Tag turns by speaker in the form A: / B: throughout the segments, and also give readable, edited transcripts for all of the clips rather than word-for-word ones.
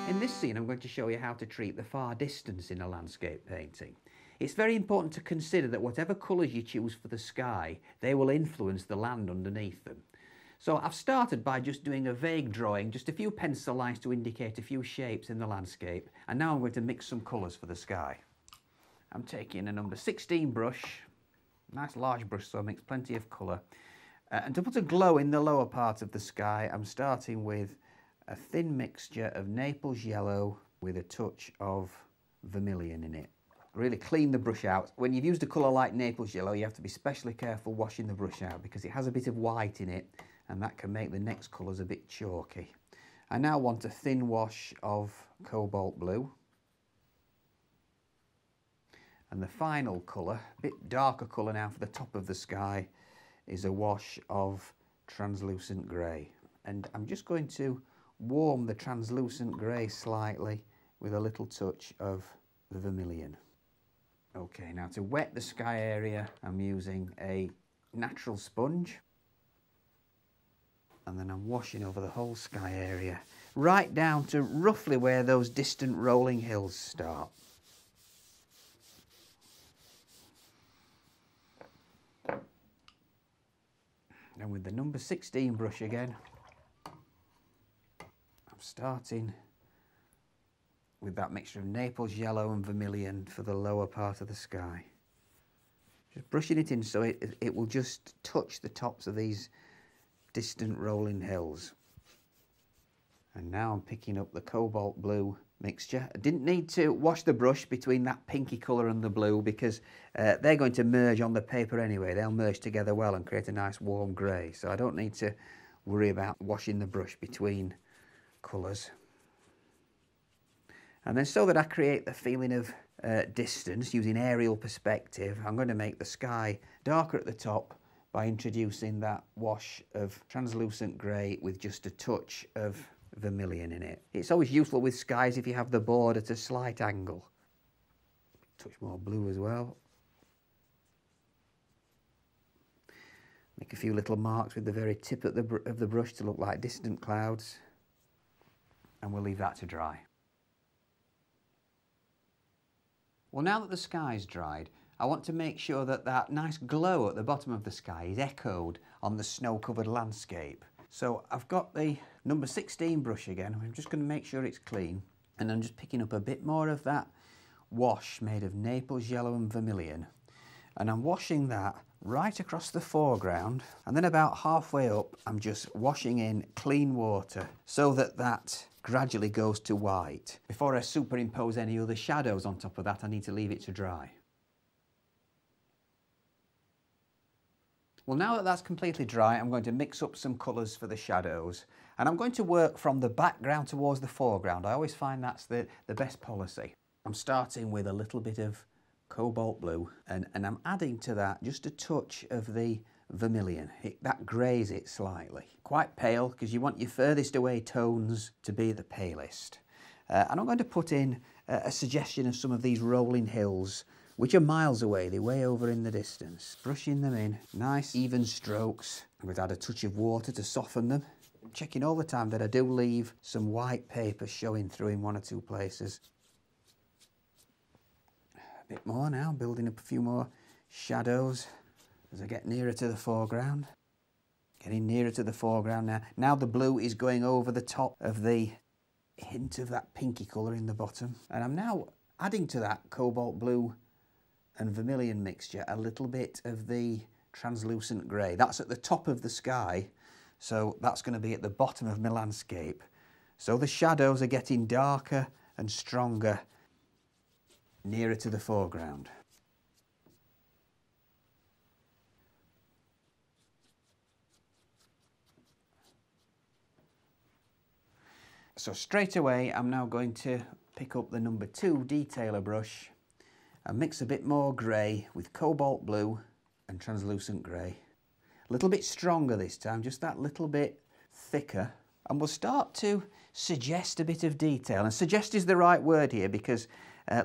A: In this scene, I'm going to show you how to treat the far distance in a landscape painting. It's very important to consider that whatever colours you choose for the sky, they will influence the land underneath them. So I've started by just doing a vague drawing, just a few pencil lines to indicate a few shapes in the landscape, and now I'm going to mix some colours for the sky. I'm taking a number 16 brush, nice large brush so I mix plenty of colour, and to put a glow in the lower part of the sky, I'm starting with a thin mixture of Naples yellow with a touch of vermilion in it. Really clean the brush out. When you've used a colour like Naples yellow, you have to be especially careful washing the brush out because it has a bit of white in it and that can make the next colours a bit chalky. I now want a thin wash of cobalt blue. And the final colour, a bit darker colour now for the top of the sky, is a wash of translucent grey. And I'm just going to warm the translucent grey slightly with a little touch of the vermilion. Okay, now to wet the sky area, I'm using a natural sponge. And then I'm washing over the whole sky area, right down to roughly where those distant rolling hills start. And with the number 16 brush again, I'm starting with that mixture of Naples yellow and vermilion for the lower part of the sky. Just brushing it in so it will just touch the tops of these distant rolling hills. And now I'm picking up the cobalt blue mixture. I didn't need to wash the brush between that pinky colour and the blue because they're going to merge on the paper anyway. They'll merge together well and create a nice warm grey. So I don't need to worry about washing the brush between colours. And then so that I create the feeling of distance using aerial perspective, I'm going to make the sky darker at the top by introducing that wash of translucent grey with just a touch of vermilion in it. It's always useful with skies if you have the board at a slight angle. Touch more blue as well. Make a few little marks with the very tip of the brush to look like distant clouds. And we'll leave that to dry. Well, now that the sky's dried, I want to make sure that that nice glow at the bottom of the sky is echoed on the snow-covered landscape. So I've got the number 16 brush again. I'm just going to make sure it's clean. And I'm just picking up a bit more of that wash made of Naples yellow and vermilion. And I'm washing that right across the foreground. And then about halfway up, I'm just washing in clean water so that that gradually goes to white. Before I superimpose any other shadows on top of that, I need to leave it to dry. Well, now that that's completely dry, I'm going to mix up some colours for the shadows. And I'm going to work from the background towards the foreground. I always find that's the best policy. I'm starting with a little bit of cobalt blue and I'm adding to that just a touch of the vermilion. That greys it slightly. Quite pale because you want your furthest away tones to be the palest. And I'm going to put in a suggestion of some of these rolling hills which are miles away, they're way over in the distance. Brushing them in, nice even strokes. I'm going to add a touch of water to soften them. Checking all the time that I do leave some white paper showing through in one or two places. A bit more now, building up a few more shadows as I get nearer to the foreground. Getting nearer to the foreground now. Now the blue is going over the top of the hint of that pinky colour in the bottom. And I'm now adding to that cobalt blue and vermilion mixture a little bit of the translucent grey. That's at the top of the sky, so that's going to be at the bottom of my landscape. So the shadows are getting darker and stronger nearer to the foreground. So straight away I'm now going to pick up the number 2 detailer brush and mix a bit more grey with cobalt blue and translucent grey. A little bit stronger this time, just that little bit thicker. And we'll start to suggest a bit of detail. And suggest is the right word here because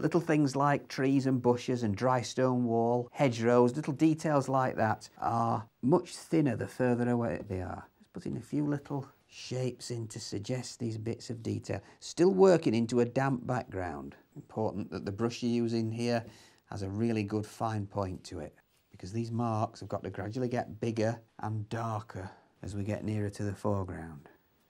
A: Little things like trees and bushes and dry stone wall, hedgerows, little details like that are much thinner the further away they are. Just putting a few little shapes in to suggest these bits of detail. Still working into a damp background. Important that the brush you're using here has a really good fine point to it, because these marks have got to gradually get bigger and darker as we get nearer to the foreground.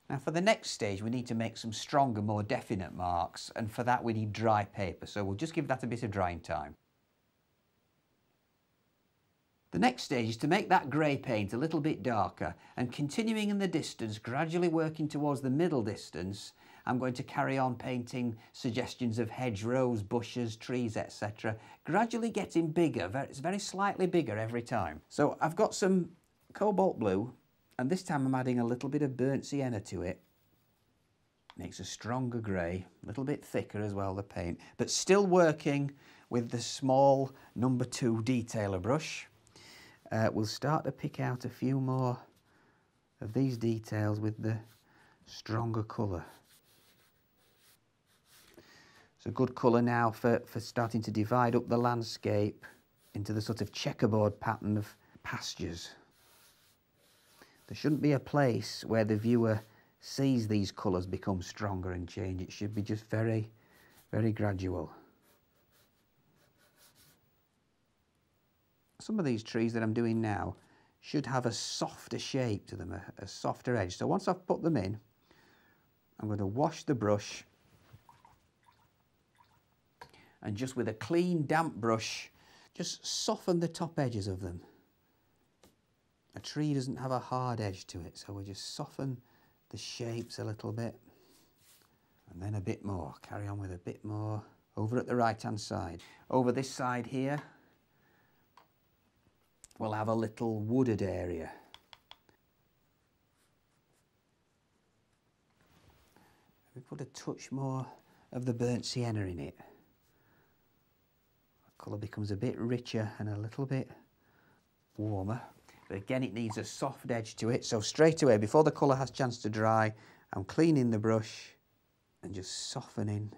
A: Now for the next stage we need to make some stronger, more definite marks, and for that we need dry paper, so we'll just give that a bit of drying time. The next stage is to make that grey paint a little bit darker, and continuing in the distance, gradually working towards the middle distance, I'm going to carry on painting suggestions of hedgerows, bushes, trees, etc. Gradually getting bigger, it's very slightly bigger every time. So I've got some cobalt blue, and this time I'm adding a little bit of burnt sienna to it. Makes a stronger grey, a little bit thicker as well, the paint, but still working with the small number 2 detailer brush. We'll start to pick out a few more of these details with the stronger colour. It's a good colour now for starting to divide up the landscape into the sort of checkerboard pattern of pastures. There shouldn't be a place where the viewer sees these colours become stronger and change. It should be just very, very gradual. Some of these trees that I'm doing now should have a softer shape to them, a softer edge. So once I've put them in, I'm going to wash the brush, and just with a clean damp brush, just soften the top edges of them. A tree doesn't have a hard edge to it, so we just soften the shapes a little bit. And then a bit more, carry on with a bit more. Over at the right hand side. Over this side here, we'll have a little wooded area. We put a touch more of the burnt sienna in it. The colour becomes a bit richer and a little bit warmer. But again, it needs a soft edge to it. So straight away, before the colour has a chance to dry, I'm cleaning the brush and just softening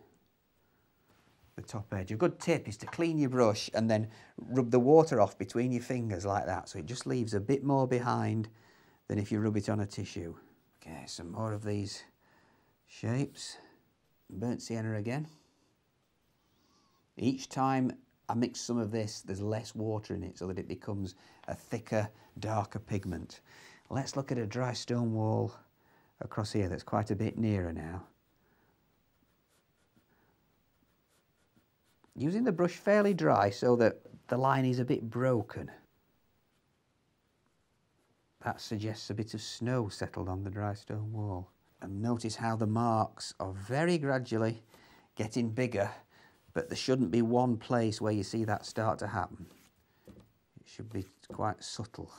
A: the top edge. A good tip is to clean your brush and then rub the water off between your fingers like that, so it just leaves a bit more behind than if you rub it on a tissue. Okay, some more of these shapes. Burnt sienna again. Each time I mix some of this, there's less water in it so that it becomes a thicker, darker pigment. Let's look at a dry stone wall across here that's quite a bit nearer now. Using the brush fairly dry so that the line is a bit broken. That suggests a bit of snow settled on the dry stone wall. And notice how the marks are very gradually getting bigger, but there shouldn't be one place where you see that start to happen. It should be quite subtle.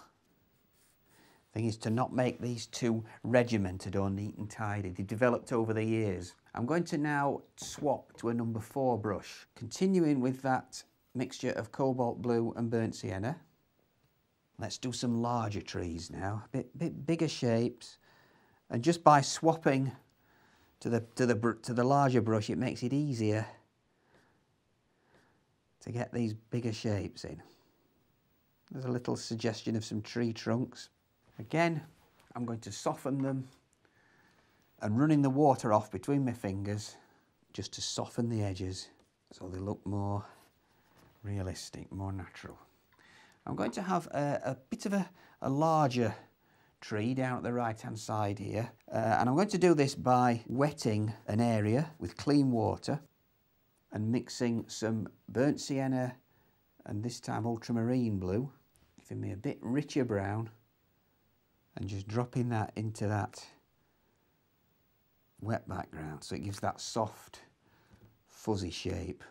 A: The thing is to not make these too regimented or neat and tidy. They've developed over the years. I'm going to now swap to a number 4 brush, continuing with that mixture of cobalt blue and burnt sienna. Let's do some larger trees now, a bit bigger shapes, and just by swapping to the larger brush, it makes it easier to get these bigger shapes in. There's a little suggestion of some tree trunks. Again, I'm going to soften them and running the water off between my fingers just to soften the edges so they look more realistic, more natural. I'm going to have a bit of a larger tree down at the right hand side here, and I'm going to do this by wetting an area with clean water and mixing some burnt sienna and this time ultramarine blue, giving me a bit richer brown, and just dropping that into that wet background so it gives that soft fuzzy shape.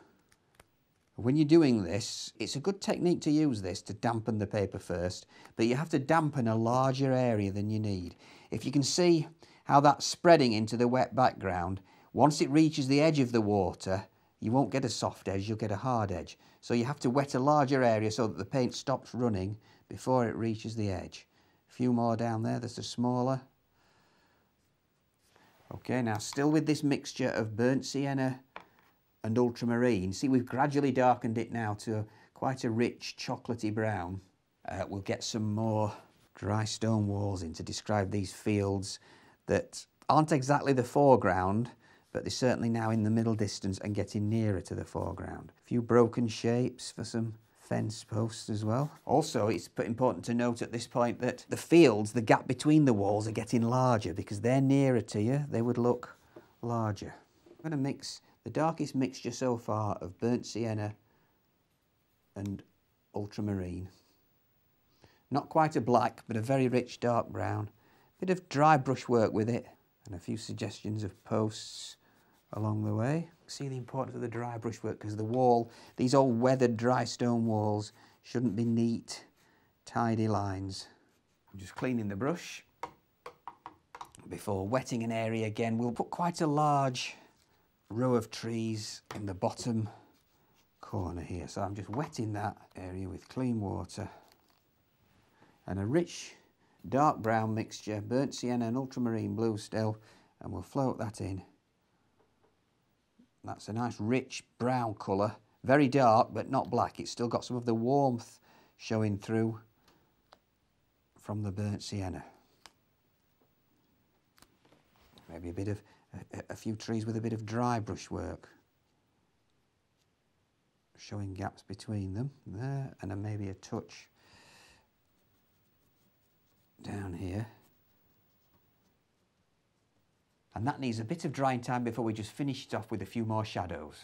A: When you're doing this, it's a good technique to use this to dampen the paper first, but you have to dampen a larger area than you need. If you can see how that's spreading into the wet background, once it reaches the edge of the water, you won't get a soft edge, you'll get a hard edge. So you have to wet a larger area so that the paint stops running before it reaches the edge. A few more down there, that's a smaller. Okay, now still with this mixture of burnt sienna and ultramarine. See, we've gradually darkened it now to quite a rich chocolatey brown. We'll get some more dry stone walls in to describe these fields that aren't exactly the foreground, but they're certainly now in the middle distance and getting nearer to the foreground. A few broken shapes for some fence posts as well. Also, it's important to note at this point that the fields, the gap between the walls, are getting larger because they're nearer to you. They would look larger. I'm going to mix the darkest mixture so far of burnt sienna and ultramarine. Not quite a black, but a very rich dark brown. Bit of dry brushwork with it, and a few suggestions of posts along the way. See the importance of the dry brushwork, because the wall, these old weathered dry stone walls, shouldn't be neat, tidy lines. I'm just cleaning the brush before wetting an area again. We'll put quite a large row of trees in the bottom corner here, so I'm just wetting that area with clean water. And a rich dark brown mixture, burnt sienna and ultramarine blue still, and we'll float that in. That's a nice rich brown colour, very dark but not black. It's still got some of the warmth showing through from the burnt sienna. Maybe a few trees with a bit of dry brushwork, showing gaps between them there, and then maybe a touch down here. And that needs a bit of drying time before we just finish it off with a few more shadows.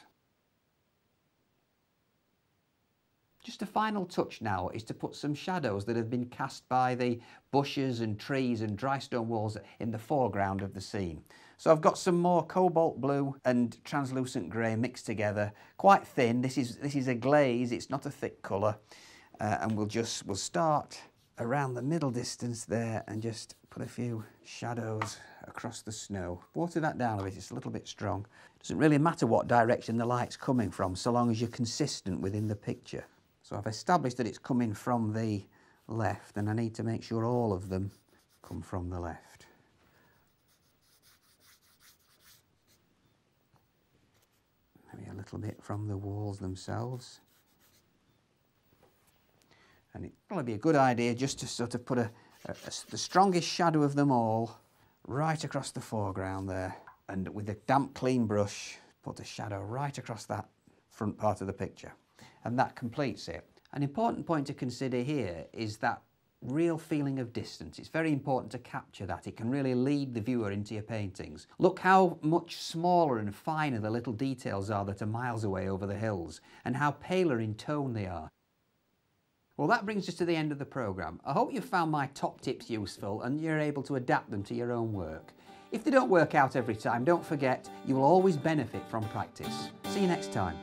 A: Just a final touch now is to put some shadows that have been cast by the bushes and trees and dry stone walls in the foreground of the scene. So I've got some more cobalt blue and translucent grey mixed together, quite thin. This is a glaze, it's not a thick colour, and we'll start around the middle distance there and just put a few shadows across the snow. Water that down a bit, it's a little bit strong. Doesn't really matter what direction the light's coming from, so long as you're consistent within the picture. So I've established that it's coming from the left, and I need to make sure all of them come from the left. Maybe a little bit from the walls themselves. And it'd probably be a good idea just to sort of put the strongest shadow of them all right across the foreground there. And with a damp, clean brush, put the shadow right across that front part of the picture. And that completes it. An important point to consider here is that real feeling of distance. It's very important to capture that. It can really lead the viewer into your paintings. Look how much smaller and finer the little details are that are miles away over the hills, and how paler in tone they are. Well, that brings us to the end of the programme. I hope you found my top tips useful and you're able to adapt them to your own work. If they don't work out every time, don't forget you will always benefit from practice. See you next time.